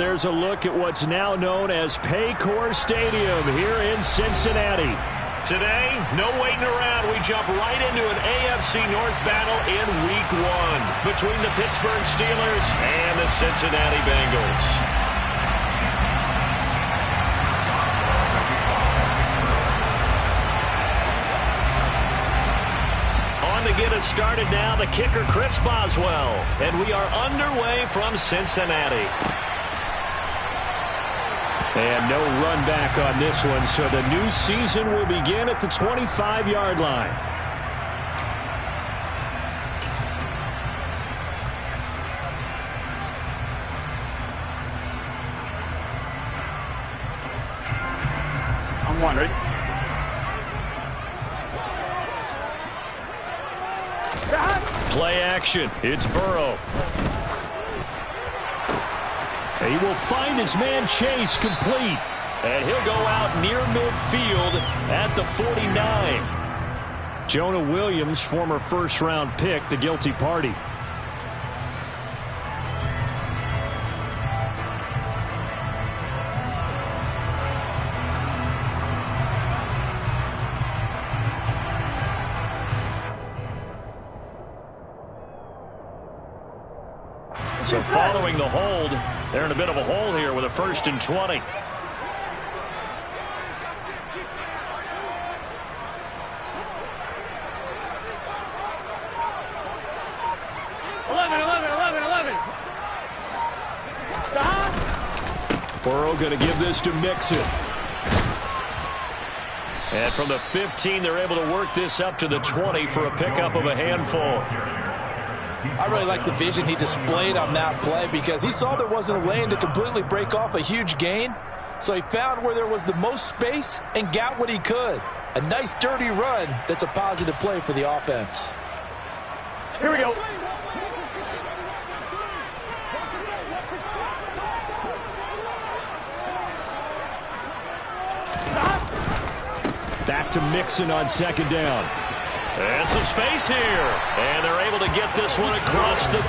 there's a look at what's now known as Paycor Stadium here in Cincinnati. Today, no waiting around. We jump right into an AFC North battle in Week 1 between the Pittsburgh Steelers and the Cincinnati Bengals. On to get us started now, the kicker Chris Boswell. And we are underway from Cincinnati. And no run back on this one, so the new season will begin at the 25-yard line. I'm wondering. Play action. It's Burrow. He will find his man Chase complete. And he'll go out near midfield at the 49. Jonah Williams, former first-round pick, the guilty party. So following the hold, they're in a bit of a hole here with a 1st and 20. 11, 11. Burrow going to give this to Mixon. And from the 15, they're able to work this up to the 20 for a pickup of a handful. I really like the vision he displayed on that play because he saw there wasn't a lane to completely break off a huge gain. So he found where there was the most space and got what he could. A nice dirty run that's a positive play for the offense. Here we go. Back to Mixon on 2nd down. And some space here. And they're able to get this one across the 35.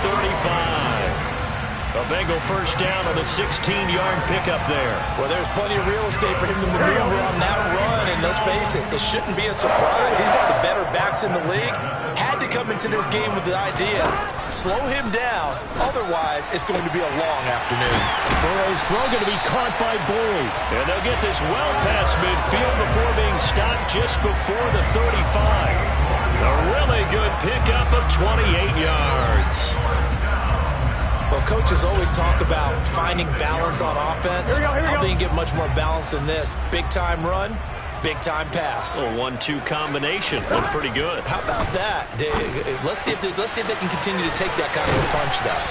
A Bengal 1st down on the 16-yard pickup there. Well, there's plenty of real estate for him to maneuver on that run. And let's face it, it shouldn't be a surprise. He's one of the better backs in the league. Had to come into this game with the idea, slow him down. Otherwise, it's going to be a long afternoon. Burrow's throw going to be caught by Boyd. And they'll get this well past midfield before being stopped just before the 35. A really good pickup of 28 yards. Well, coaches always talk about finding balance on offense. Here we go. I don't think you get much more balance than this. Big-time run, big-time pass. A 1-2 combination. Looked pretty good. How about that? Let's see if they can continue to take that kind of a punch, though.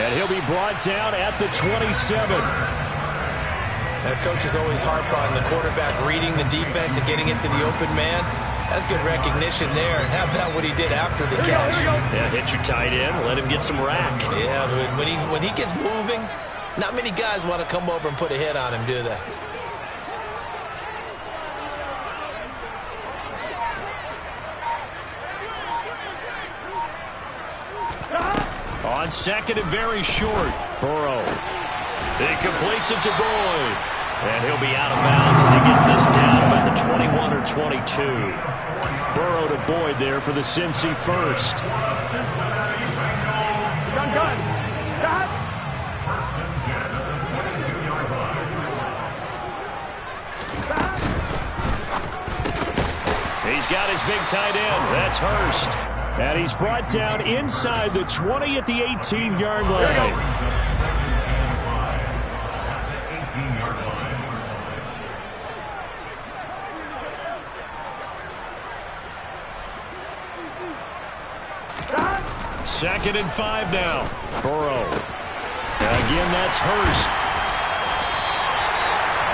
And he'll be brought down at the 27. And coaches always harp on the quarterback reading the defense and getting it to the open man. That's good recognition there. And how about what he did after the catch? Yeah, hit your tight end, let him get some rack. Yeah, but when he gets moving, not many guys want to come over and put a hit on him, do they? On 2nd and very short, Burrow. He completes it to Boyd. And he'll be out of bounds as he gets this down about the 21 or 22. Burrow to Boyd there for the Cincy 1st. Gun. He's got his big tight end. That's Hurst. And he's brought down inside the 20 at the 18-yard line. Second and 5 now. Burrow. Again, that's Hurst.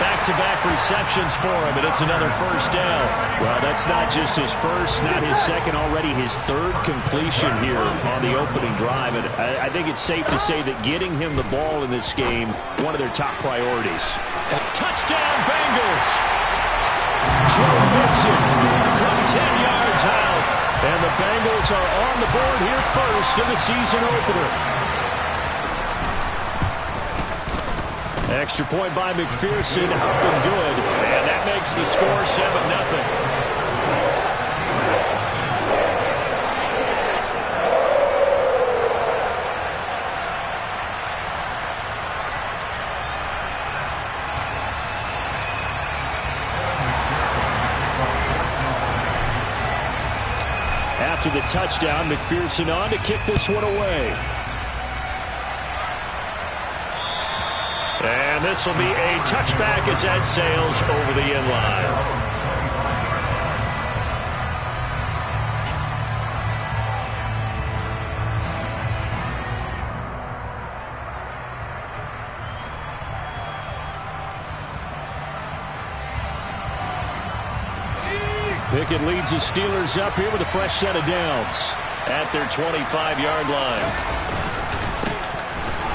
Back-to-back receptions for him, and it's another 1st down. Well, that's not just his first, not his second, already his 3rd completion here on the opening drive. And I think it's safe to say that getting him the ball in this game, one of their top priorities. And touchdown, Bengals! Joe Mixon from 10 yards out. And the Bengals are on the board here first in the season opener. Extra point by McPherson, up and good. And that makes the score 7-0. After the touchdown, McPherson on to kick this one away. And this will be a touchback as that sails over the end line. Pickett leads the Steelers up here with a fresh set of downs at their 25-yard line.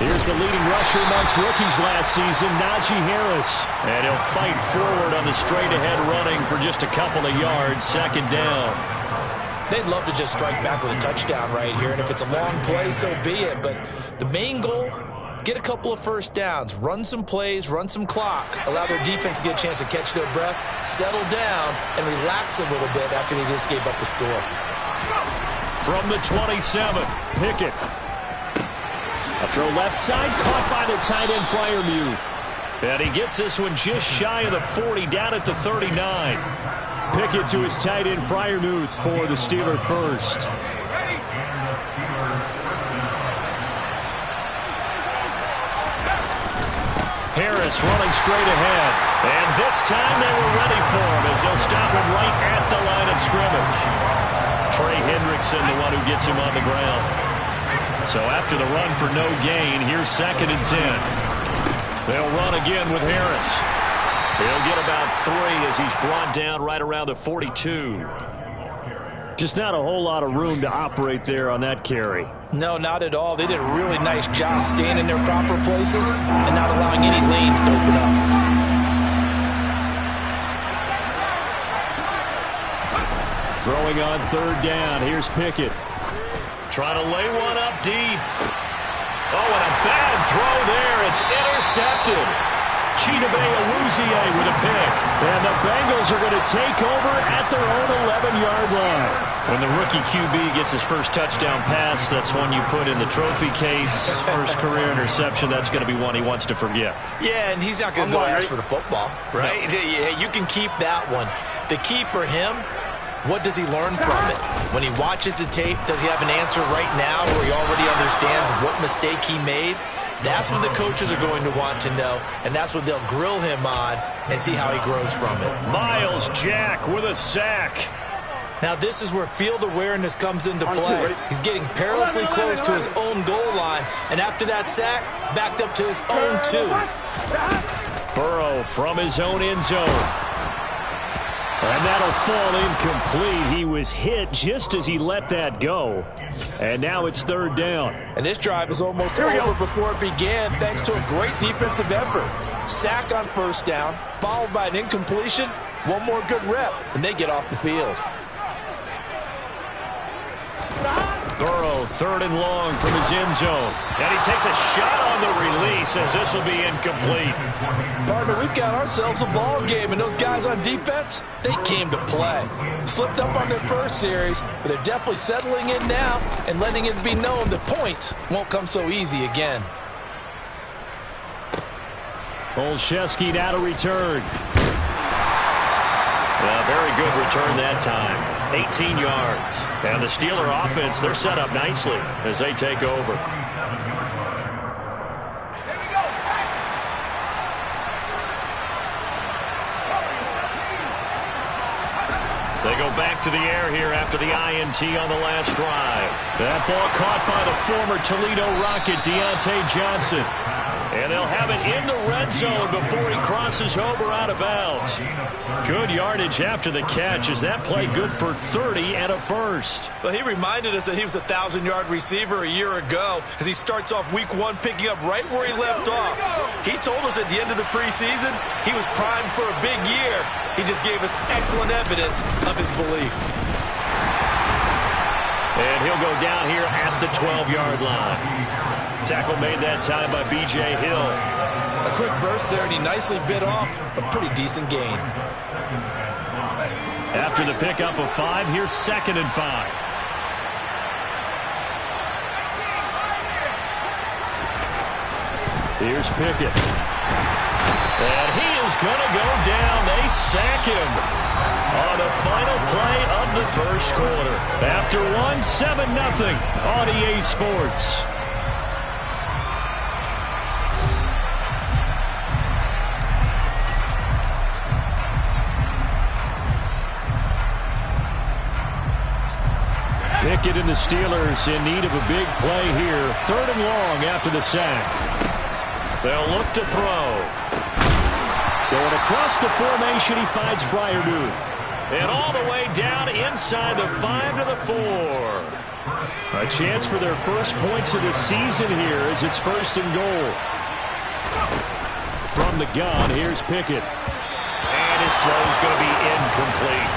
Here's the leading rusher amongst rookies last season, Najee Harris. And he'll fight forward on the straight-ahead running for just a couple of yards, second down. They'd love to just strike back with a touchdown right here, and if it's a long play, so be it. But the main goal, get a couple of first downs, run some plays, run some clock, allow their defense to get a chance to catch their breath, settle down, and relax a little bit after they just gave up a score. From the 27, Pickett. A throw left side, caught by the tight end Freiermuth. And he gets this one just shy of the 40, down at the 39. Pickett to his tight end Freiermuth for the Steeler first. Harris running straight ahead. And this time they were ready for him as they'll stop him right at the line of scrimmage. Trey Hendrickson, the one who gets him on the ground. So after the run for no gain, here's 2nd and 10. They'll run again with Harris. He'll get about 3 as he's brought down right around the 42. Just not a whole lot of room to operate there on that carry. No, not at all. They did a really nice job staying in their proper places and not allowing any lanes to open up. Throwing on 3rd down. Here's Pickett. Trying to lay one up deep. Oh, and a bad throw there. It's intercepted. Chidobe Awuzie with a pick. And the Bengals are going to take over at their own 11-yard line. When the rookie QB gets his first touchdown pass, that's one you put in the trophy case. First career interception, that's going to be one he wants to forget. Yeah, and he's not going to go ask for the football, right? Yeah, you can keep that one. The key for him, what does he learn from it? When he watches the tape, does he have an answer right now where he already understands what mistake he made? That's what the coaches are going to want to know, and that's what they'll grill him on and see how he grows from it. Myles Jack with a sack. Now this is where field awareness comes into play. He's getting perilously close to his own goal line, and after that sack, backed up to his own 2. Burrow from his own end zone. And that'll fall incomplete. He was hit just as he let that go. And now it's 3rd down. And this drive is almost over before it began thanks to a great defensive effort. Sack on 1st down, followed by an incompletion. One more good rep, and they get off the field. Burrow, 3rd and long from his end zone. And he takes a shot on the release as this will be incomplete. Partner, we've got ourselves a ball game, and those guys on defense, they came to play. Slipped up on their first series, but they're definitely settling in now and letting it be known that points won't come so easy again. Olszewski now to return. A very good return that time. 18 yards. And the Steeler offense, they're set up nicely as they take over. They go back to the air here after the INT on the last drive. That ball caught by the former Toledo Rocket, Deontay Johnson. And they'll have it in the red zone before he crosses over out of bounds. Good yardage after the catch. Is that play good for 30 and a first? Well, he reminded us that he was a 1,000-yard receiver a year ago as he starts off week 1 picking up right where he left off. He told us at the end of the preseason he was primed for a big year. He just gave us excellent evidence of his belief. And he'll go down here at the 12-yard line. Tackle made that time by B.J. Hill. A quick burst there, and he nicely bit off a pretty decent gain. After the pickup of 5, here's 2nd and 5. Here's Pickett. And he is going to go down. They sack him on the final play of the first quarter. After 7-0 on EA Sports. Pickett and the Steelers in need of a big play here. 3rd and long after the sack. They'll look to throw. Going across the formation, he finds Freiermuth. And all the way down inside the 5 to the 4. A chance for their first points of the season here as it's 1st and goal. From the gun, here's Pickett. And his throw's going to be incomplete.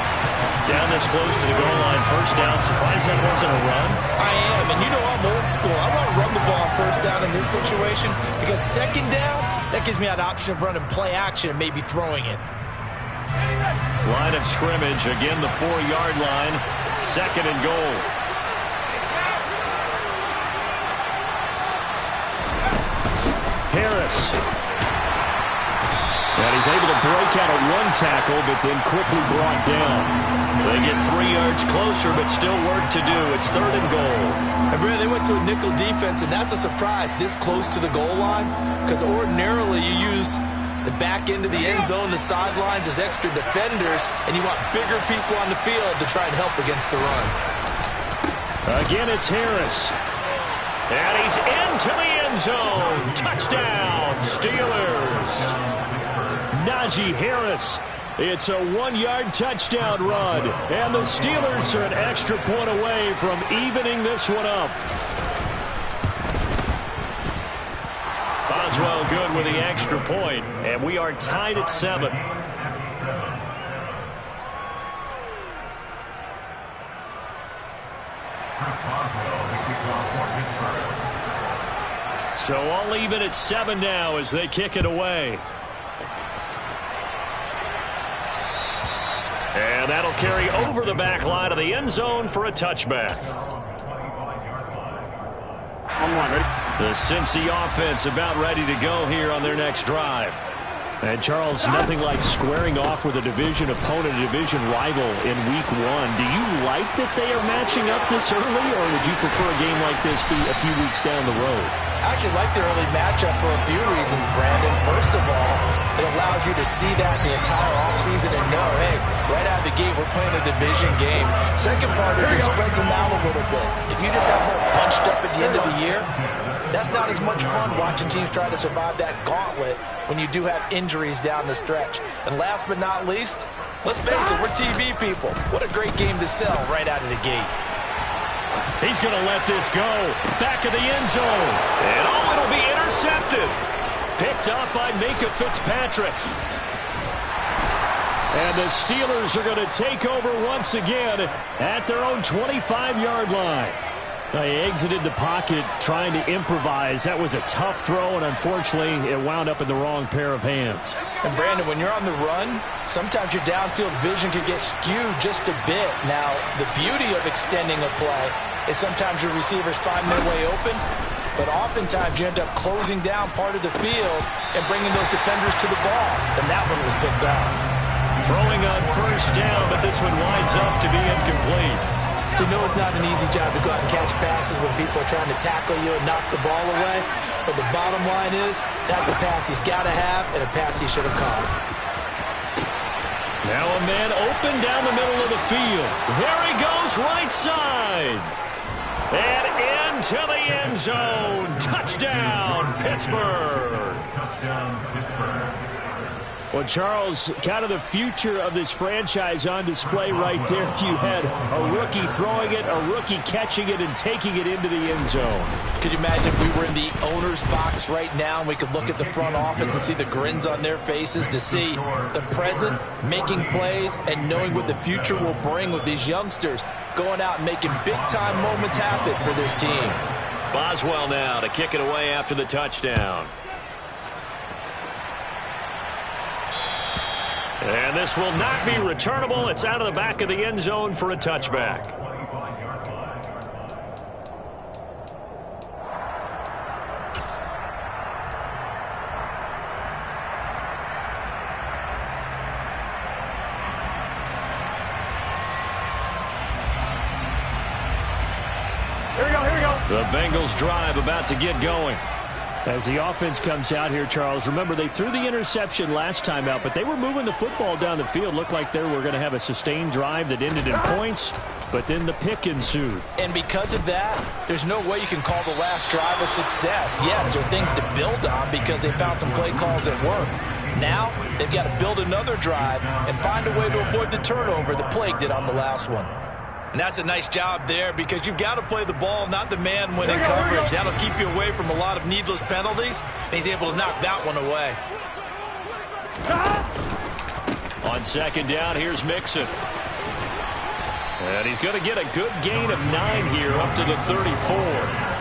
Down this close to the goal line, 1st down. Surprised that wasn't a run? I am, and you know I'm old school. I want to run the ball 1st down in this situation because 2nd down, that gives me an option of running play action and maybe throwing it. Line of scrimmage, again the 4-yard line, 2nd and goal. Harris. And he's able to break out of 1 tackle, but then quickly brought down. They get 3 yards closer, but still work to do. It's 3rd and goal. And Brandon, they went to a nickel defense, and that's a surprise this close to the goal line, because ordinarily you use the back end of the end zone, the sidelines as extra defenders, and you want bigger people on the field to try and help against the run. Again, it's Harris. And he's into the end zone. Touchdown, Steelers. Najee Harris. It's a 1-yard touchdown run. And the Steelers are an extra point away from evening this one up. Boswell good with the extra point. And we are tied at 7. So all even at 7 now as they kick it away. And that'll carry over the back line of the end zone for a touchback. The Cincy offense about ready to go here on their next drive. And Charles, nothing like squaring off with a division opponent, a division rival in week 1. Do you like that they are matching up this early, or would you prefer a game like this be a few weeks down the road? I actually like the early matchup for a few reasons, Brandon. First of all, it allows you to see that the entire offseason and know, hey, right out of the gate, we're playing a division game. Second part is it spreads them out a little bit. If you just have them bunched up at the end of the year, that's not as much fun watching teams try to survive that gauntlet when you do have injuries down the stretch. And last but not least, let's face it, we're TV people. What a great game to sell right out of the gate. He's going to let this go. Back of the end zone. And it'll be intercepted. Picked up by Minka Fitzpatrick. And the Steelers are going to take over once again at their own 25-yard line. They exited the pocket trying to improvise. That was a tough throw, and unfortunately, it wound up in the wrong pair of hands. And Brandon, when you're on the run, sometimes your downfield vision can get skewed just a bit. Now, the beauty of extending a play is sometimes your receivers find their way open, but oftentimes you end up closing down part of the field and bringing those defenders to the ball. And that one was picked off. Throwing on 1st down, but this one winds up to be incomplete. We know it's not an easy job to go out and catch passes when people are trying to tackle you and knock the ball away. But the bottom line is, that's a pass he's got to have and a pass he should have caught. Now a man open down the middle of the field. There he goes, right side. And into the end zone. Touchdown, Pittsburgh. Touchdown, Pittsburgh. Well, Charles, kind of the future of this franchise on display right there. You had a rookie throwing it, a rookie catching it, and taking it into the end zone. Could you imagine if we were in the owner's box right now and we could look at the front office and see the grins on their faces, to see the present making plays and knowing what the future will bring with these youngsters going out and making big-time moments happen for this team. Boswell now to kick it away after the touchdown. And this will not be returnable. It's out of the back of the end zone for a touchback. Here we go, here we go. The Bengals drive about to get going. As the offense comes out here, Charles, remember they threw the interception last time out, but they were moving the football down the field. Looked like they were going to have a sustained drive that ended in points, but then the pick ensued. And because of that, there's no way you can call the last drive a success. Yes, there are things to build on because they found some play calls that work. Now, they've got to build another drive and find a way to avoid the turnover that plagued it on the last one. And that's a nice job there because you've got to play the ball, not the man when in coverage. That'll keep you away from a lot of needless penalties, and he's able to knock that one away. On second down, here's Mixon. And he's going to get a good gain of 9 here up to the 34.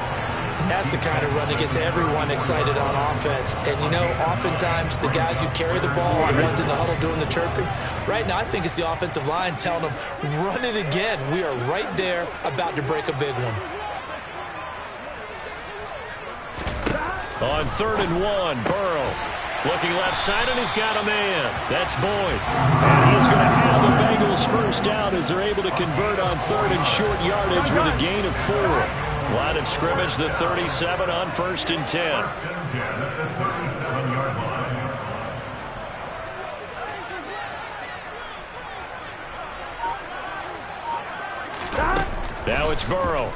That's the kind of run that gets everyone excited on offense. And, you know, oftentimes the guys who carry the ball are the ones in the huddle doing the chirping. Right now, I think it's the offensive line telling them, run it again. We are right there about to break a big one. On 3rd and 1, Burrow. Looking left side, and he's got a man. That's Boyd. And he's going to have the Bengals first down as they're able to convert on 3rd and short yardage with a gain of 4. Line of scrimmage, the 37 on 1st and 10. Now it's Burrow.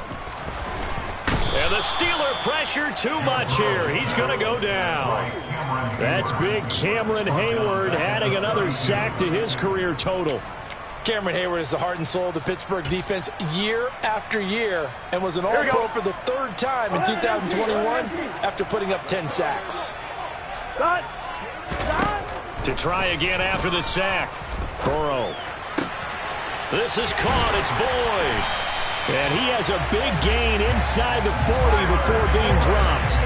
And the Steeler pressure too much here. He's going to go down. That's big Cameron Hayward adding another sack to his career total. Cameron Hayward is the heart and soul of the Pittsburgh defense year after year and was an All-Pro for the 3rd time in 2021 after putting up 10 sacks. To try again after the sack. Burrow. This is caught. It's Boyd. And he has a big gain inside the 40 before being dropped.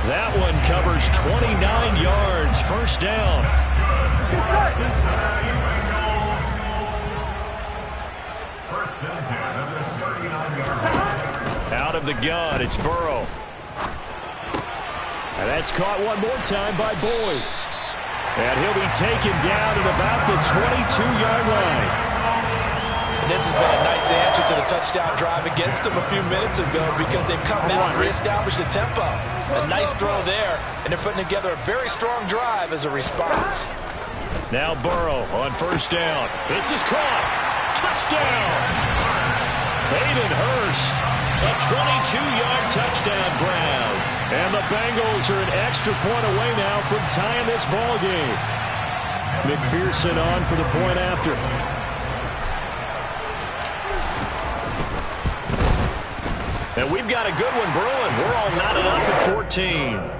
That one covers 29 yards. First down. Out of the gun, it's Burrow. And that's caught one more time by Boyd. And he'll be taken down at about the 22-yard line. And this has been a nice answer to the touchdown drive against them a few minutes ago because they've come out and reestablished the tempo. A nice throw there, and they're putting together a very strong drive as a response. Now Burrow on 1st down. This is caught. Touchdown. Hayden Hurst, a 22-yard touchdown grab. And the Bengals are an extra point away now from tying this ball game. McPherson on for the point after. And we've got a good one brewing. We're all knotted up at 14.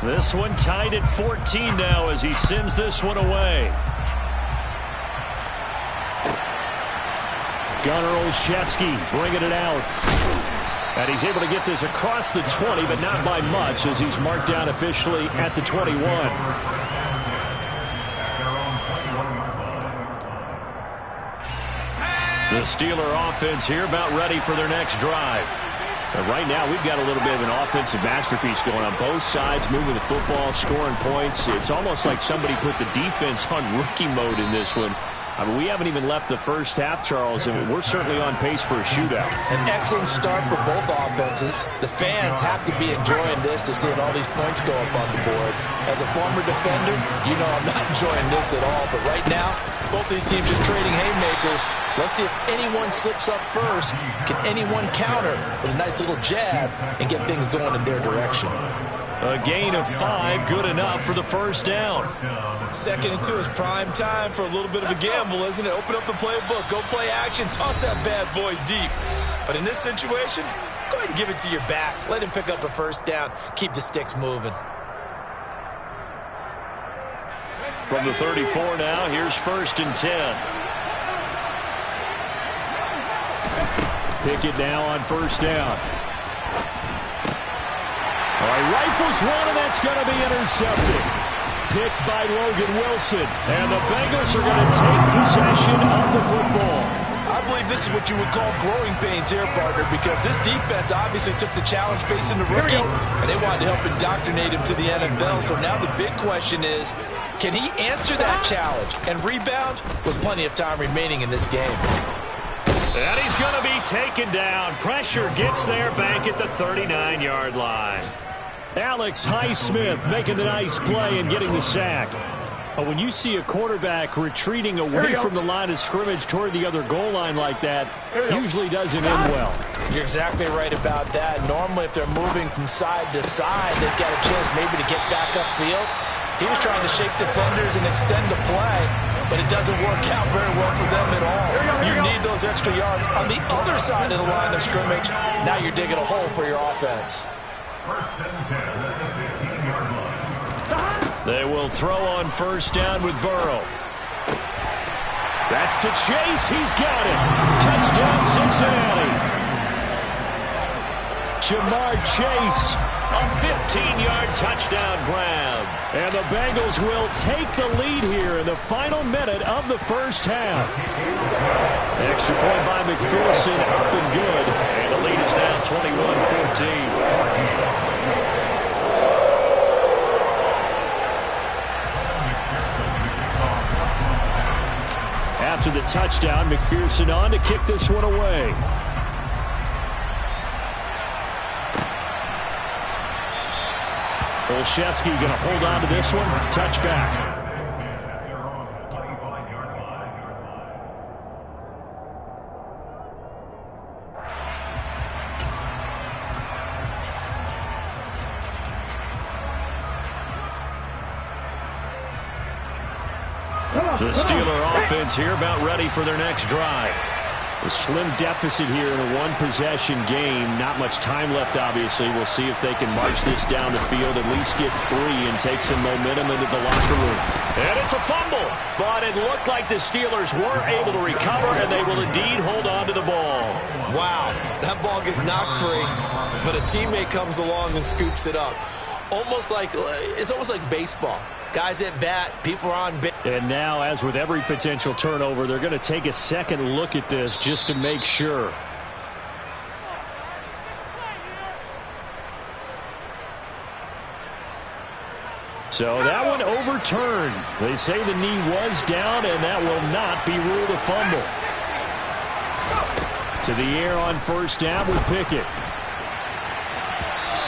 This one tied at 14 now as he sends this one away. Gunnar Olszewski bringing it out. And he's able to get this across the 20, but not by much as he's marked down officially at the 21. The Steeler offense here about ready for their next drive. But right now, we've got a little bit of an offensive masterpiece going on both sides, moving the football, scoring points. It's almost like somebody put the defense on rookie mode in this one. I mean, we haven't even left the first half, Charles, and we're certainly on pace for a shootout. An excellent start for both offenses. The fans have to be enjoying this to seeing all these points go up on the board. As a former defender, you know I'm not enjoying this at all. But right now, both these teams are trading haymakers. Let's see if anyone slips up first. Can anyone counter with a nice little jab and get things going in their direction? A gain of 5, good enough for the first down. Second and 2 is prime time for a little bit of a gamble, isn't it? Open up the playbook, go play action, toss that bad boy deep. But in this situation, go ahead and give it to your back. Let him pick up a first down. Keep the sticks moving. From the 34 now, here's 1st and 10. Pickett now on 1st down. All right, rifles one, and that's going to be intercepted. Picked by Logan Wilson. And the Bengals are going to take possession of the football. I believe this is what you would call growing pains here, partner, because this defense obviously took the challenge facing the rookie, and they wanted to help indoctrinate him to the NFL. So now the big question is, can he answer that challenge and rebound with plenty of time remaining in this game? And he's going to be taken down. Pressure gets there back at the 39-yard line. Alex Highsmith making the nice play and getting the sack. But when you see a quarterback retreating away from the line of scrimmage toward the other goal line like that, usually doesn't end well. You're exactly right about that. Normally, if they're moving from side to side, they've got a chance maybe to get back upfield. He was trying to shake defenders and extend the play, but it doesn't work out very well for them at all. You need those extra yards on the other side of the line of scrimmage. Now you're digging a hole for your offense. They will throw on 1st down with Burrow. That's to Chase. He's got it. Touchdown, Cincinnati. Jamar Chase, a 15-yard touchdown grab. And the Bengals will take the lead here in the final minute of the first half. Extra point by McPherson, up and good. And the lead is now 21-14. After the touchdown, McPherson on to kick this one away. Olszewski going to hold on to this one. Touchback. The Steeler offense here about ready for their next drive. A slim deficit here in a one-possession game. Not much time left, obviously. We'll see if they can march this down the field, at least get 3 and take some momentum into the locker room. And it's a fumble. But it looked like the Steelers were able to recover, and they will indeed hold on to the ball. Wow, that ball gets knocked free, but a teammate comes along and scoops it up. It's almost like baseball. Guys at bat, people are on base. And now, as with every potential turnover, they're going to take a second look at this just to make sure. So that one overturned. They say the knee was down, and that will not be ruled a fumble. To the air on 1st down with Pickett.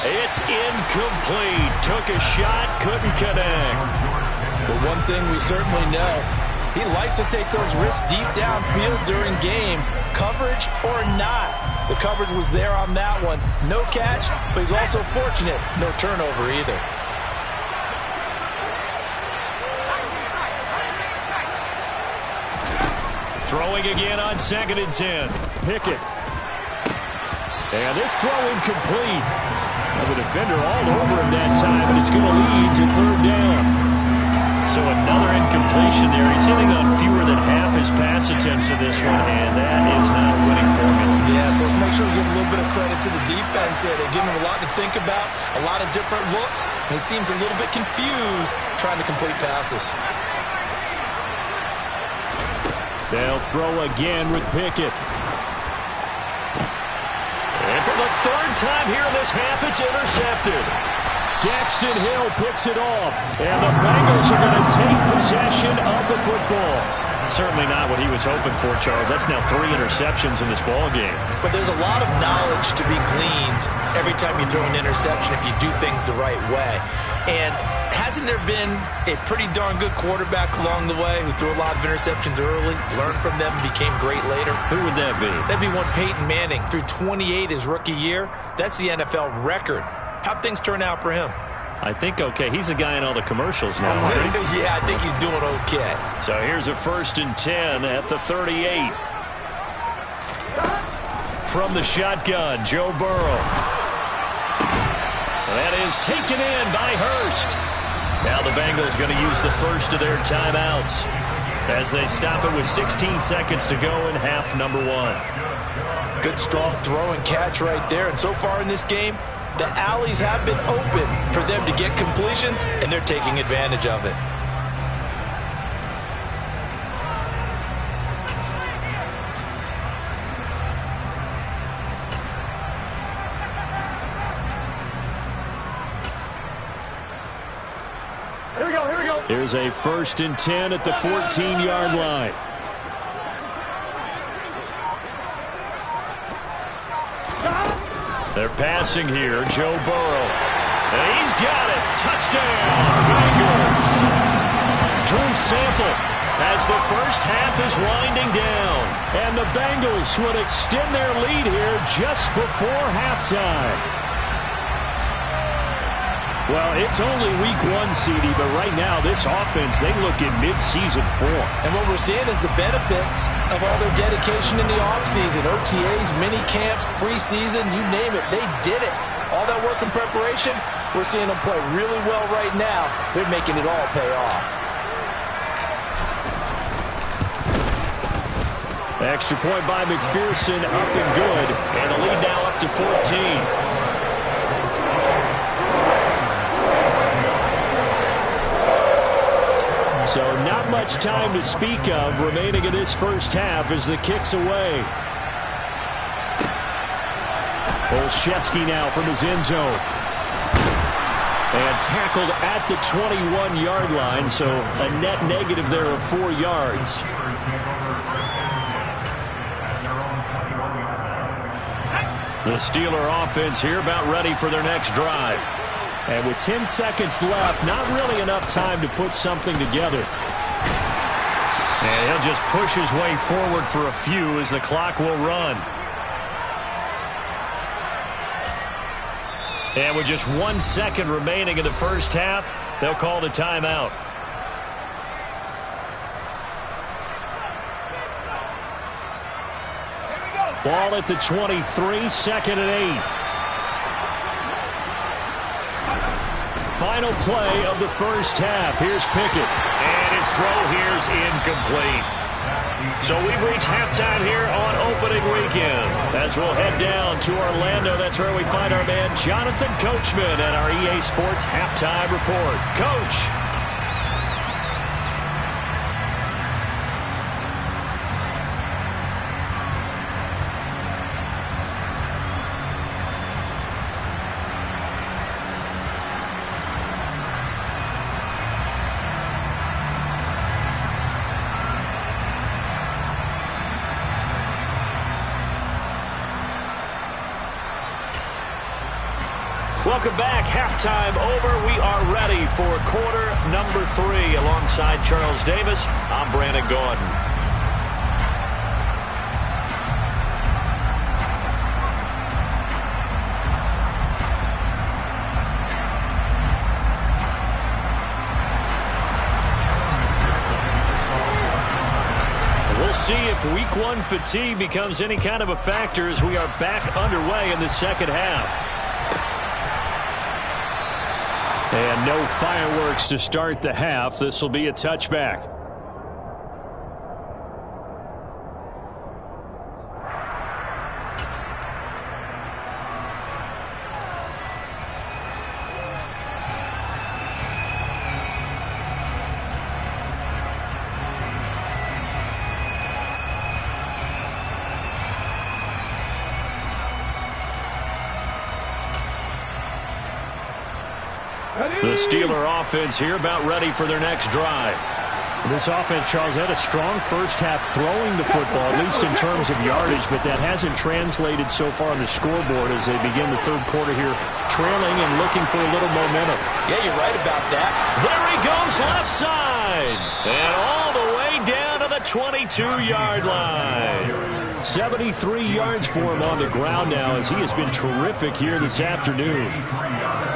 It's incomplete. Took a shot, couldn't connect. But one thing we certainly know, he likes to take those risks deep downfield during games, coverage or not. The coverage was there on that one. No catch, but he's also fortunate. No turnover either. Throwing again on 2nd and 10. Pickett. And this throw incomplete. The defender all over him that time, and it's going to lead to 3rd down. So another incompletion there. He's hitting on fewer than half his pass attempts in this one, and that is not a winning formula. Yeah, so let's make sure we give a little bit of credit to the defense here. They give him a lot to think about, a lot of different looks, and he seems a little bit confused trying to complete passes. They'll throw again with Pickett. And for the 3rd time here in this half, it's intercepted. Daxton Hill picks it off. And the Bengals are going to take possession of the football. Certainly not what he was hoping for, Charles. That's now 3 interceptions in this ball game. But there's a lot of knowledge to be gleaned every time you throw an interception if you do things the right way. And hasn't there been a pretty darn good quarterback along the way who threw a lot of interceptions early, learned from them, and became great later? Who would that be? That'd be one Peyton Manning. Threw 28 his rookie year. That's the NFL record. How'd things turn out for him? I think okay. He's the guy in all the commercials now, right? Yeah, I think he's doing okay. So here's a 1st and 10 at the 38. From the shotgun, Joe Burrow. That is taken in by Hurst. Now the Bengals going to use the first of their timeouts as they stop it with 16 seconds to go in half number 1. Good, strong throw and catch right there. And so far in this game, the alleys have been open for them to get completions, and they're taking advantage of it. Here we go, here we go. Here's a 1st and 10 at the 14-yard line. They're passing here, Joe Burrow. And he's got it. Touchdown, Bengals. Drew Sample as the first half is winding down. And the Bengals would extend their lead here just before halftime. Well, it's only week 1, CD, but right now this offense, they look in mid-season form. And what we're seeing is the benefits of all their dedication in the offseason. OTAs, mini camps, preseason, you name it, they did it. All that work and preparation, we're seeing them play really well right now. They're making it all pay off. Extra point by McPherson, up and good. And the lead now up to 14. So not much time to speak of remaining in this first half as the kick's away. Olszewski now from his end zone. And tackled at the 21-yard line, so a net negative there of 4 yards. The Steeler offense here about ready for their next drive. And with 10 seconds left, not really enough time to put something together. And he'll just push his way forward for a few as the clock will run. And with just 1 second remaining in the first half, they'll call the timeout. Ball at the 23, 2nd and 8. Final play of the first half. Here's Pickett. And his throw here's incomplete. So we've reached halftime here on opening weekend. As we'll head down to Orlando, that's where we find our man Jonathan Coachman at our EA Sports Halftime Report. Coach. Welcome back. Halftime over. We are ready for quarter number 3. Alongside Charles Davis, I'm Brandon Gordon. We'll see if week 1 fatigue becomes any kind of a factor as we are back underway in the second half. And no fireworks to start the half. This will be a touchback. The Steeler offense here about ready for their next drive. This offense, Charles, had a strong first half throwing the football, at least in terms of yardage, but that hasn't translated so far on the scoreboard as they begin the third quarter here, trailing and looking for a little momentum. Yeah, you're right about that. There he goes left side. And all the way down to the 22-yard line. 73 yards for him on the ground now as he has been terrific here this afternoon.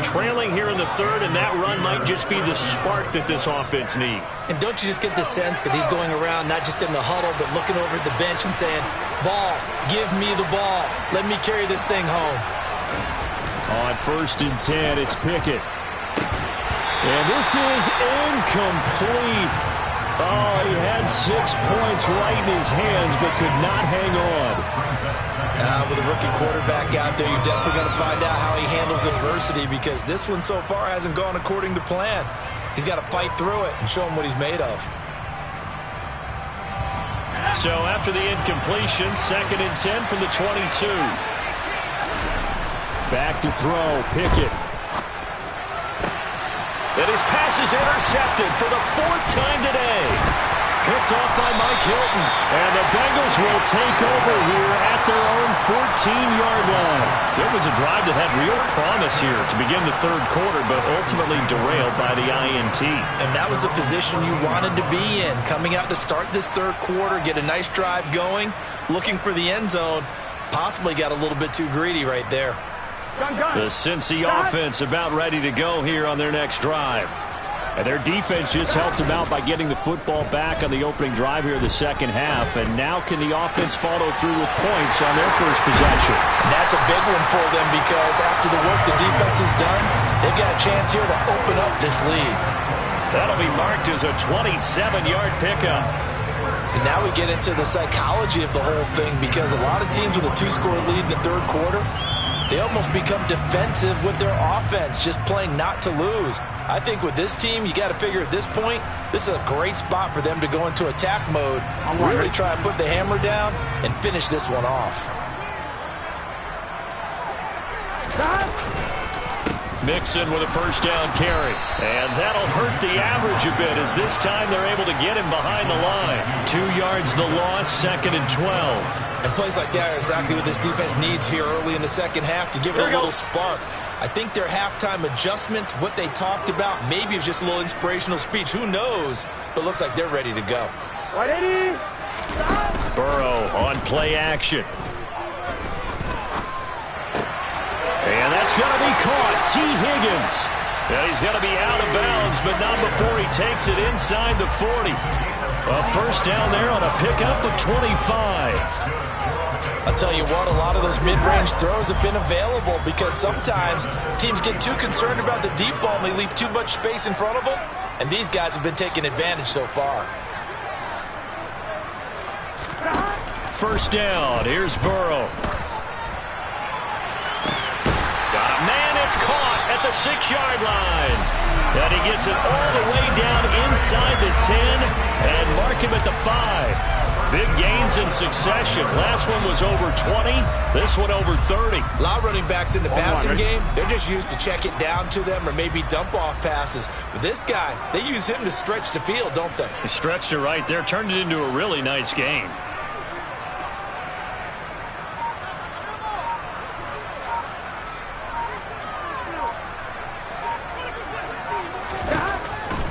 Trailing here in the third, and that run might just be the spark that this offense needs. And don't you just get the sense that he's going around not just in the huddle but looking over at the bench and saying, ball, give me the ball. Let me carry this thing home. On 1st and 10, it's Pickett. And this is incomplete. Oh, he had 6 points right in his hands but could not hang on. With a rookie quarterback out there, you're definitely going to find out how he handles adversity because this one so far hasn't gone according to plan. He's got to fight through it and show him what he's made of. So after the incompletion, 2nd and 10 from the 22. Back to throw, Pickett. And his pass is intercepted for the 4th time today. Picked off by Mike Hilton. And the Bengals will take over here at their own 14-yard line. So it was a drive that had real promise here to begin the third quarter, but ultimately derailed by the INT. And that was the position you wanted to be in. Coming out to start this third quarter, get a nice drive going, looking for the end zone. Possibly got a little bit too greedy right there. The Cincy offense about ready to go here on their next drive. And their defense just helped them out by getting the football back on the opening drive here in the second half. And now can the offense follow through with points on their first possession? And that's a big one for them because after the work the defense has done, they've got a chance here to open up this lead. That'll be marked as a 27-yard pickup. And now we get into the psychology of the whole thing because a lot of teams with a 2-score lead in the third quarter, they almost become defensive with their offense, just playing not to lose. I think with this team, you got to figure at this point, this is a great spot for them to go into attack mode, really try and put the hammer down and finish this one off. Mixon with a first down carry. And that'll hurt the average a bit as this time they're able to get him behind the line. 2 yards the loss, 2nd and 12. And plays like that are exactly what this defense needs here early in the second half to give it a little spark. I think their halftime adjustments, what they talked about, maybe it was just a little inspirational speech. Who knows? But looks like they're ready to go. Burrow on play action. And that's going to be caught. T. Higgins. And he's going to be out of bounds, but not before he takes it inside the 40. A first down there on a pickup to 25. I'll tell you what, a lot of those mid-range throws have been available because sometimes teams get too concerned about the deep ball and they leave too much space in front of them, and these guys have been taking advantage so far. First down, here's Burrow. Got a man, it's caught at the 6-yard line. And he gets it all the way down inside the 10 and mark him at the 5. Big gains in succession. Last one was over 20. This one over 30. A lot of running backs in the passing game, they're just used to check it down to them or maybe dump off passes. But this guy, they use him to stretch the field, don't they? He stretched it right there, turned it into a really nice game.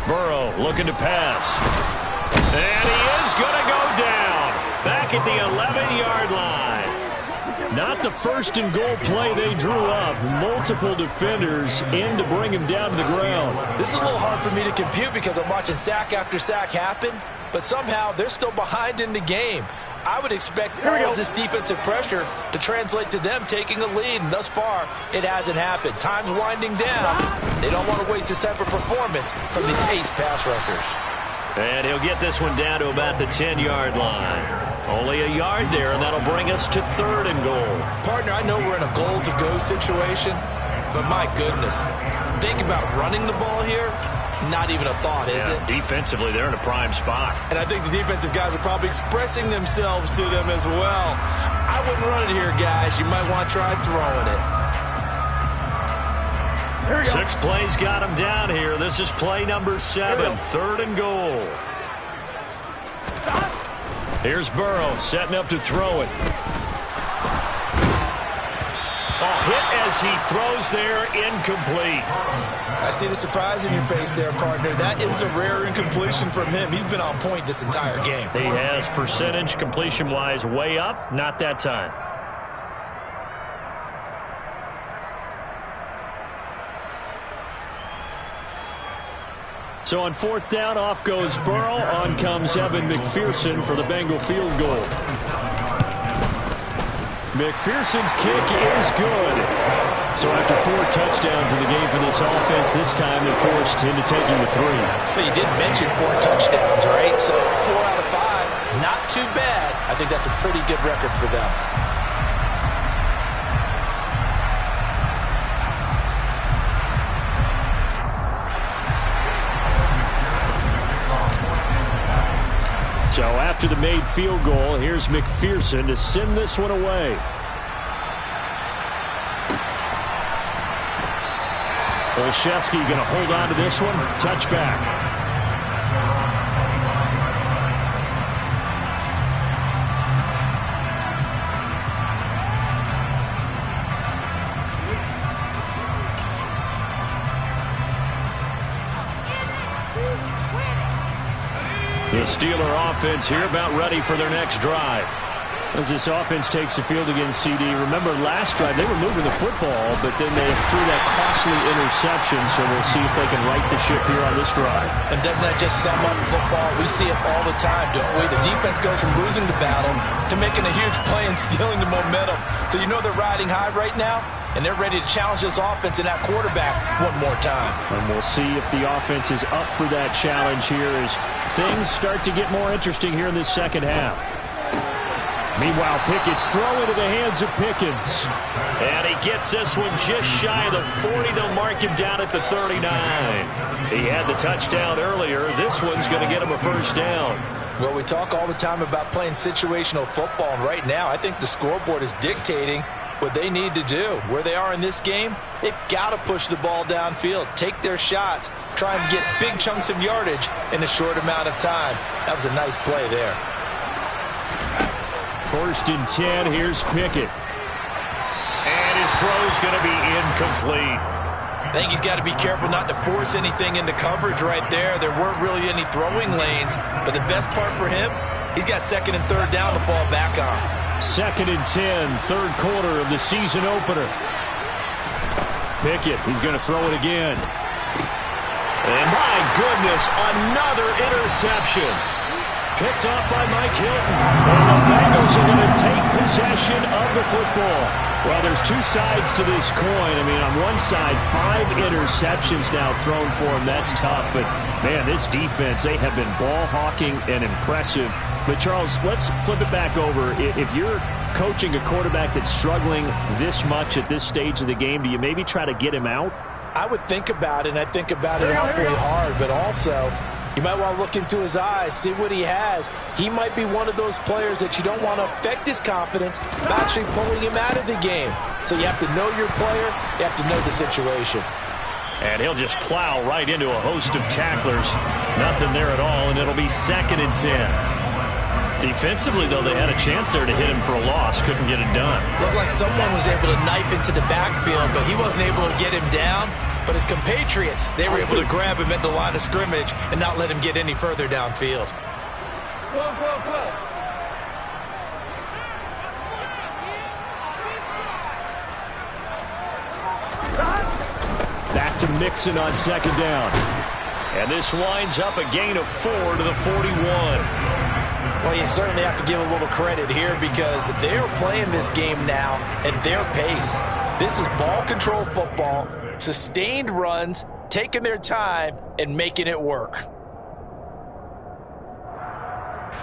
Burrow looking to pass. And he is going to go down. Back at the 11-yard line. Not the first and goal play they drew up. Multiple defenders in to bring him down to the ground. This is a little hard for me to compute because I'm watching sack after sack happen, but somehow they're still behind in the game. I would expect all of this defensive pressure to translate to them taking a lead, and thus far, it hasn't happened. Time's winding down. They don't want to waste this type of performance from these ace pass rushers. And he'll get this one down to about the 10-yard line. Only a yard there, and that'll bring us to 3rd and goal. Partner, I know we're in a goal-to-go situation, but my goodness, think about running the ball here. Not even a thought, is it? Defensively, they're in a prime spot. And I think the defensive guys are probably expressing themselves to them as well. I wouldn't run it here, guys. You might want to try throwing it. 6 plays got him down here. This is play number 7, 3rd and goal. Here's Burrow setting up to throw it. ball hit as he throws there, incomplete. I see the surprise in your face there, partner. That is a rare incompletion from him. He's been on point this entire game. He has percentage completion-wise way up, not that time. So on fourth down, off goes Burrow. On comes Evan McPherson for the Bengal field goal. McPherson's kick is good. So after 4 touchdowns in the game for this offense, this time they're forced into taking the 3. But you did mention 4 touchdowns, right? So 4 out of 5, not too bad. I think that's a pretty good record for them. So after the made field goal, here's McPherson to send this one away. Olszewski going to hold on to this one. Touchback. The Steeler offense here about ready for their next drive. As this offense takes the field against CD. Remember last drive they were moving the football, but then they threw that costly interception, so we'll see if they can right the ship here on this drive. And doesn't that just sum up football? We see it all the time, don't we? The defense goes from losing the battle to making a huge play and stealing the momentum. So you know they're riding high right now, and they're ready to challenge this offense and that quarterback one more time. And we'll see if the offense is up for that challenge here as things start to get more interesting here in this second half. Meanwhile, Pickett's throw into the hands of Pickens. And he gets this one just shy of the 40. They'll mark him down at the 39. He had the touchdown earlier. This one's going to get him a first down. Well, we talk all the time about playing situational football, and right now I think the scoreboard is dictating what they need to do. Where they are in this game, they've got to push the ball downfield, take their shots, try and get big chunks of yardage in a short amount of time. That was a nice play there. First and 10, here's Pickett. And his throw's going to be incomplete. I think he's got to be careful not to force anything into coverage right there. There weren't really any throwing lanes, but the best part for him, he's got second and third down to fall back on. Second and 10, third quarter of the season opener. Pickett, he's going to throw it again. And my goodness, another interception. Picked off by Mike Hilton. And the Bengals are going to take possession of the football. Well, there's two sides to this coin. I mean, on one side, 5 interceptions now thrown for him. That's tough. But, man, this defense, they have been ball hawking and impressive. But, Charles, let's flip it back over. If you're coaching a quarterback that's struggling this much at this stage of the game, do you maybe try to get him out? I would think about it, and I think about it awfully hard. But also, you might want to look into his eyes, see what he has. He might be one of those players that you don't want to affect his confidence by actually pulling him out of the game. So you have to know your player. You have to know the situation. And he'll just plow right into a host of tacklers. Nothing there at all, and it'll be second and 10. Defensively, though, they had a chance there to hit him for a loss. Couldn't get it done. Looked like someone was able to knife into the backfield, but he wasn't able to get him down. But his compatriots, they were able to grab him at the line of scrimmage and not let him get any further downfield. Back to Mixon on second down. And this winds up a gain of 4 to the 41. Well, you certainly have to give a little credit here because they're playing this game now at their pace. This is ball control football, sustained runs, taking their time, and making it work.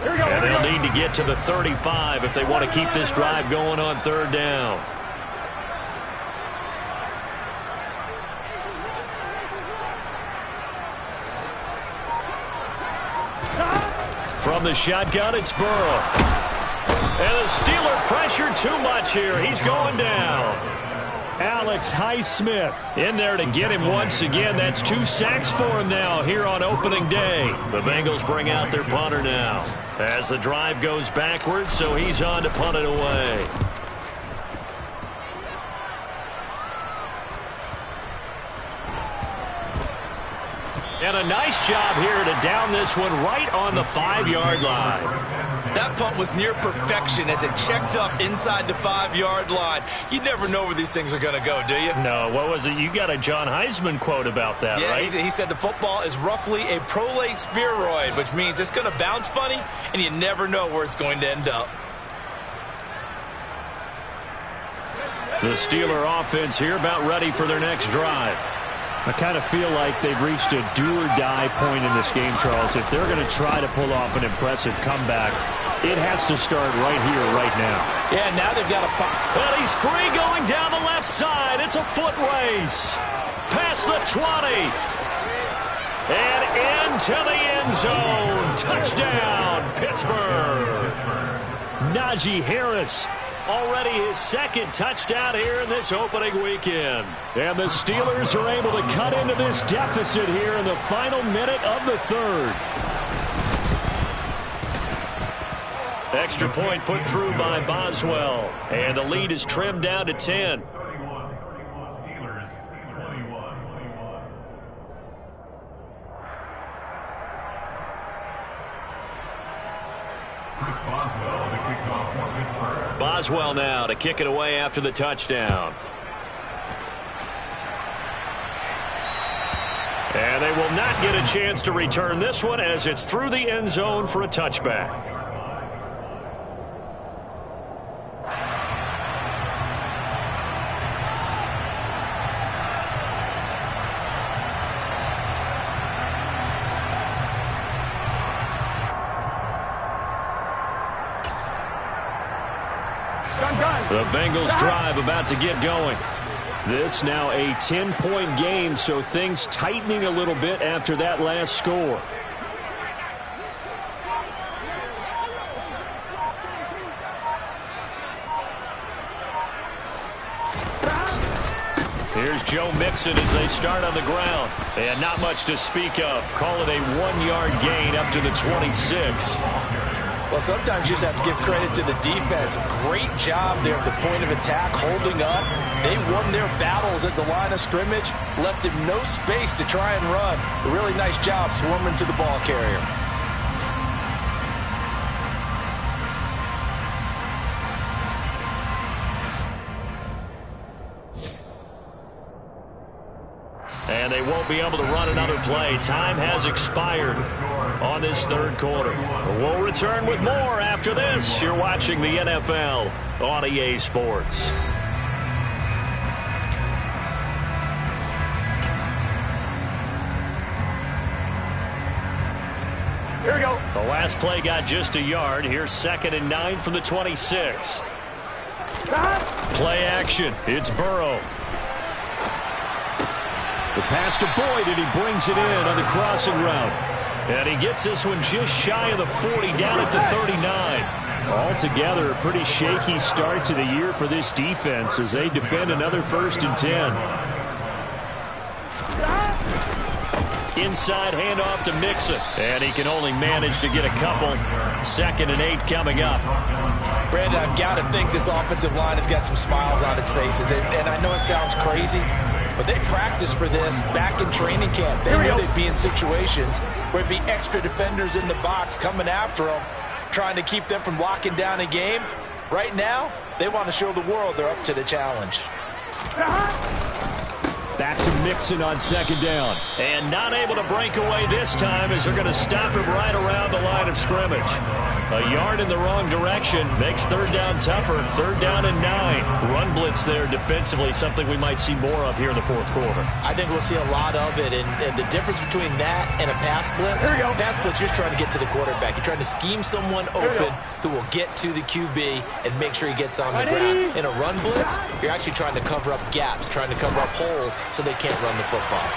And they'll need to get to the 35 if they want to keep this drive going on third down. From the shotgun, it's Burrow. And the Steeler pressure too much here. He's going down. Alex Highsmith in there to get him once again. That's 2 sacks for him now here on opening day. The Bengals bring out their punter now as the drive goes backwards, so he's on to punt it away. And a nice job here to down this one right on the 5-yard line. That punt was near perfection as it checked up inside the 5-yard line. You never know where these things are going to go, do you? No, what was it? You got a John Heisman quote about that, right? Yeah, he said the football is roughly a prolate spheroid, which means it's going to bounce funny, and you never know where it's going to end up. The Steeler offense here about ready for their next drive. I kind of feel like they've reached a do-or-die point in this game, Charles. If they're going to try to pull off an impressive comeback, it has to start right here, right now. Yeah, now they've got to... Well, he's free going down the left side. It's a foot race. Past the 20. And into the end zone. Touchdown, Pittsburgh. Najee Harris. Already his second touchdown here in this opening weekend. And the Steelers are able to cut into this deficit here in the final minute of the third. Extra point put through by Boswell. And the lead is trimmed down to 10. Boswell now to kick it away after the touchdown. And they will not get a chance to return this one as it's through the end zone for a touchback. The Bengals drive about to get going. This now a 10-point game, so things tightening a little bit after that last score. Here's Joe Mixon as they start on the ground. And not much to speak of. Call it a 1-yard gain up to the 26. Well, sometimes you just have to give credit to the defense. Great job there at the point of attack, holding up. They won their battles at the line of scrimmage, left him no space to try and run. A really nice job swarming to the ball carrier. And they won't be able to run another play. Time has expired on this third quarter. We'll return with more after this. You're watching the NFL on EA Sports. Here we go. The last play got just a yard. Here's 2nd and 9 from the 26. Play action. It's Burrow. The pass to Boyd, and he brings it in on the crossing route. And he gets this one just shy of the 40, down at the 39. Altogether, a pretty shaky start to the year for this defense as they defend another 1st and 10. Inside handoff to Mixon. And he can only manage to get a couple. 2nd and 8 coming up. Brandon, I've got to think this offensive line has got some smiles on its faces. And I know it sounds crazy, but they practiced for this back in training camp. They knew they'd be in situations where it'd be extra defenders in the box coming after them, trying to keep them from locking down a game. Right now, they want to show the world they're up to the challenge. Back to Mixon on 2nd down. And not able to break away this time as they're going to stop him right around the line of scrimmage. A yard in the wrong direction makes 3rd down tougher. 3rd down and 9. Run blitz there defensively, something we might see more of here in the 4th quarter. I think we'll see a lot of it. And the difference between that and a pass blitz, pass blitz, you're just trying to get to the quarterback. You're trying to scheme someone open who will get to the QB and make sure he gets on the ground. In a run blitz, you're actually trying to cover up gaps, trying to cover up holes so they can't run the football.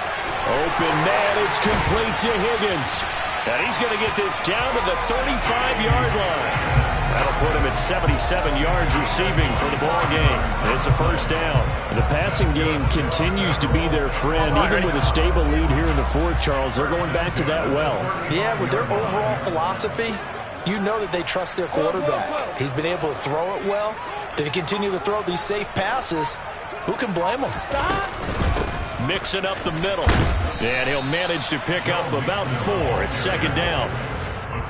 Open man, it's complete to Higgins. And he's going to get this down to the 35-yard line. That'll put him at 77 yards receiving for the ball game. It's a 1st down. The passing game continues to be their friend. Even with a stable lead here in the 4th, Charles, they're going back to that well. Yeah, with their overall philosophy, you know that they trust their quarterback. He's been able to throw it well. They continue to throw these safe passes. Who can blame them? Mixing up the middle. And he'll manage to pick up about 4. It's second down.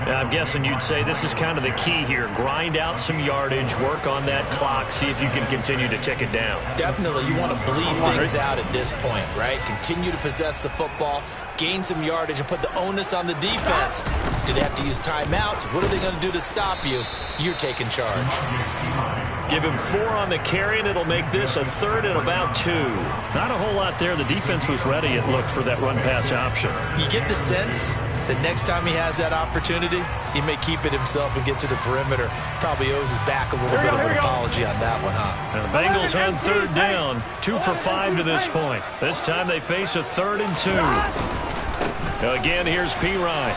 I'm guessing you'd say this is kind of the key here. Grind out some yardage, work on that clock, see if you can continue to tick it down. Definitely, you want to bleed things out at this point, right? Continue to possess the football, gain some yardage, and put the onus on the defense. Do they have to use timeouts? What are they going to do to stop you? You're taking charge. Give him 4 on the carry, and it'll make this a 3rd and about 2. Not a whole lot there. The defense was ready, it looked, for that run-pass option. You get the sense that next time he has that opportunity, he may keep it himself and get to the perimeter. Probably owes his back a little bit of an apology on that one, huh? And the Bengals on 3rd down, 2 for 5 to this point. This time they face a 3rd and 2. Now again, here's P. Ryan.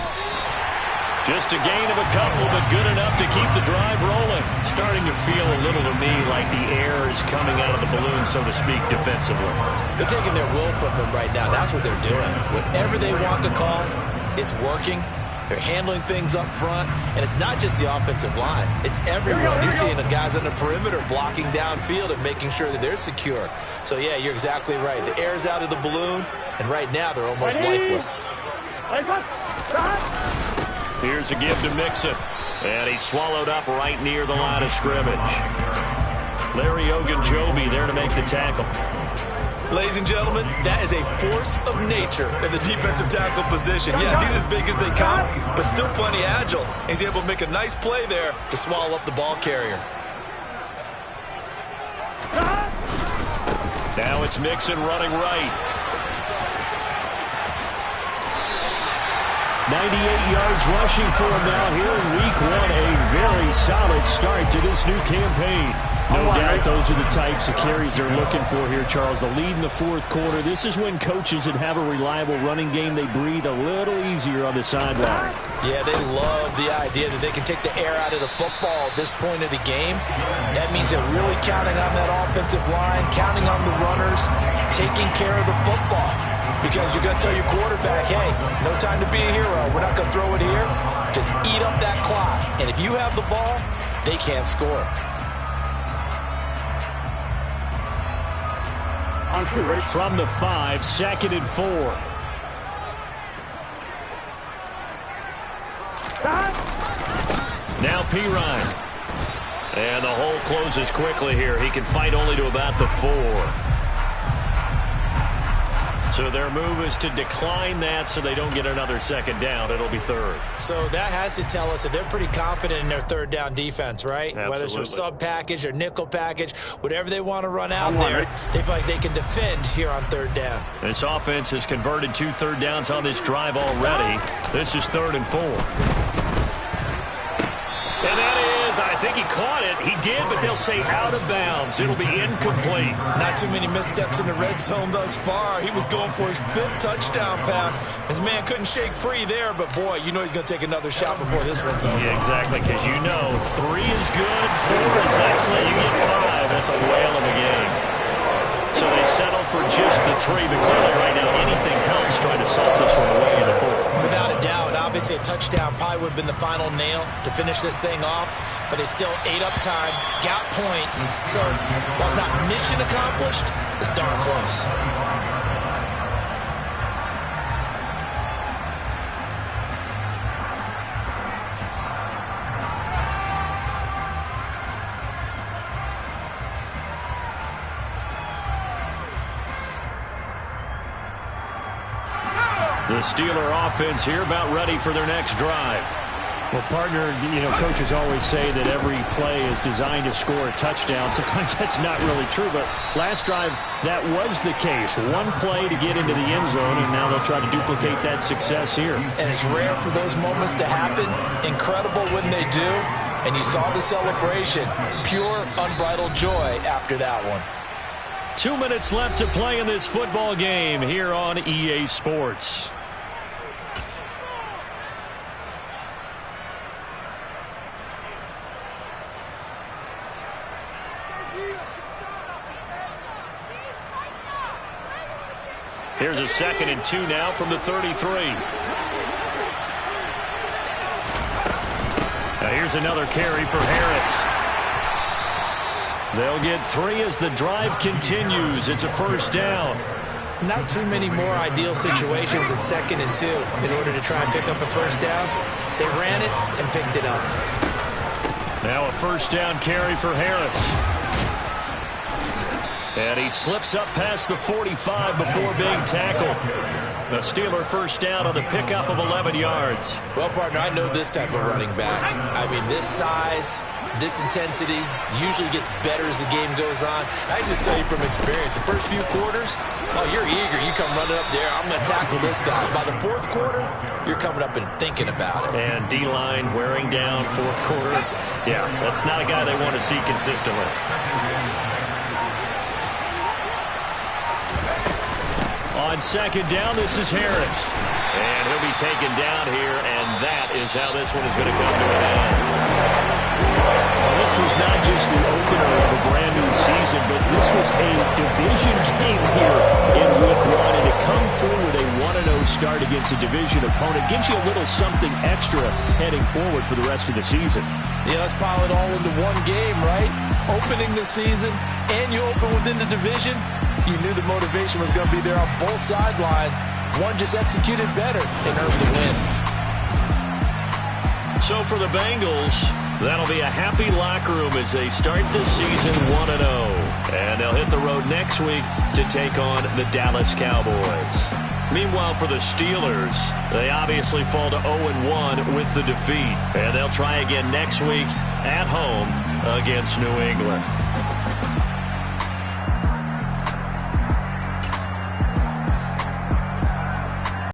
Just a gain of a couple, but good enough to keep the drive rolling. Starting to feel a little to me like the air is coming out of the balloon, so to speak, defensively. They're taking their will from them right now. That's what they're doing. Whatever they want to call, it's working. They're handling things up front, and it's not just the offensive line. It's everyone. You're seeing the guys on the perimeter blocking downfield and making sure that they're secure. So, yeah, you're exactly right. The air's out of the balloon, and right now they're almost lifeless. Here's a give to Mixon. And he's swallowed up right near the line of scrimmage. Larry Ogunjobi there to make the tackle. Ladies and gentlemen, that is a force of nature in the defensive tackle position. Yes, he's as big as they come, but still plenty agile. He's able to make a nice play there to swallow up the ball carrier. Now it's Mixon running right. 98 yards rushing for him now here in week 1. A very solid start to this new campaign. No doubt those are the types of carries they're looking for here, Charles. The lead in the 4th quarter. This is when coaches that have a reliable running game, they breathe a little easier on the sideline. Yeah, they love the idea that they can take the air out of the football at this point of the game. That means they're really counting on that offensive line, counting on the runners, taking care of the football. Because you're going to tell your quarterback, hey, no time to be a hero. We're not going to throw it here. Just eat up that clock. And if you have the ball, they can't score. From the 5, 2nd and 4. Now P. Ryan. And the hole closes quickly here. He can fight only to about the 4. So their move is to decline that so they don't get another 2nd down. It'll be 3rd. So that has to tell us that they're pretty confident in their 3rd down defense, right? Absolutely. Whether it's a sub package or nickel package, whatever they want to run out there, they feel like they can defend here on 3rd down. This offense has converted 2 3rd downs on this drive already. This is 3rd and 4. And that is, I think he caught it. He did, but they'll say out of bounds. It'll be incomplete. Not too many missteps in the red zone thus far. He was going for his 5th touchdown pass. His man couldn't shake free there, but boy, you know he's going to take another shot before this one's over. Yeah, exactly, because you know 3 is good, 4 is excellent. You get 5. That's a whale of a game. So they settle for just the 3, but clearly right now anything helps trying to salt this one away in the 4. Without a doubt, obviously a touchdown probably would have been the final nail to finish this thing off, but it's still ate up time, got points. So while it's not mission accomplished, it's darn close. The Steeler offense here about ready for their next drive. Well, partner, coaches always say that every play is designed to score a touchdown. Sometimes that's not really true, but last drive, that was the case. One play to get into the end zone, and now they'll try to duplicate that success here. And it's rare for those moments to happen. Incredible when they do. And you saw the celebration. Pure, unbridled joy after that one. 2 minutes left to play in this football game here on EA Sports. Here's a 2nd and 2 now from the 33. Now here's another carry for Harris. They'll get 3 as the drive continues. It's a 1st down. Not too many more ideal situations at 2nd and 2 in order to try and pick up a first down. They ran it and picked it up. Now a first down carry for Harris. And he slips up past the 45 before being tackled. The Steeler first down on the pickup of 11 yards. Well, partner, I know this type of running back. I mean, this size, this intensity usually gets better as the game goes on. I can just tell you from experience, the first few quarters, oh, you're eager. You come running up there, I'm going to tackle this guy. By the 4th quarter, you're coming up and thinking about it. And D-line wearing down 4th quarter. Yeah, that's not a guy they want to see consistently. On 2nd down, this is Harris. And he'll be taken down here, and that is how this one is going to come to an end. Well, this was not just the opener of a brand new season, but this was a division game here in Week 1. And to come through with a 1-0 start against a division opponent gives you a little something extra heading forward for the rest of the season. Yeah, let's pile it all into one game, right? Opening the season, and you open within the division. You knew the motivation was going to be there on both sidelines. One just executed better and earned the win. So for the Bengals, that'll be a happy locker room as they start this season 1-0. And they'll hit the road next week to take on the Dallas Cowboys. Meanwhile, for the Steelers, they obviously fall to 0-1 with the defeat. And they'll try again next week at home against New England.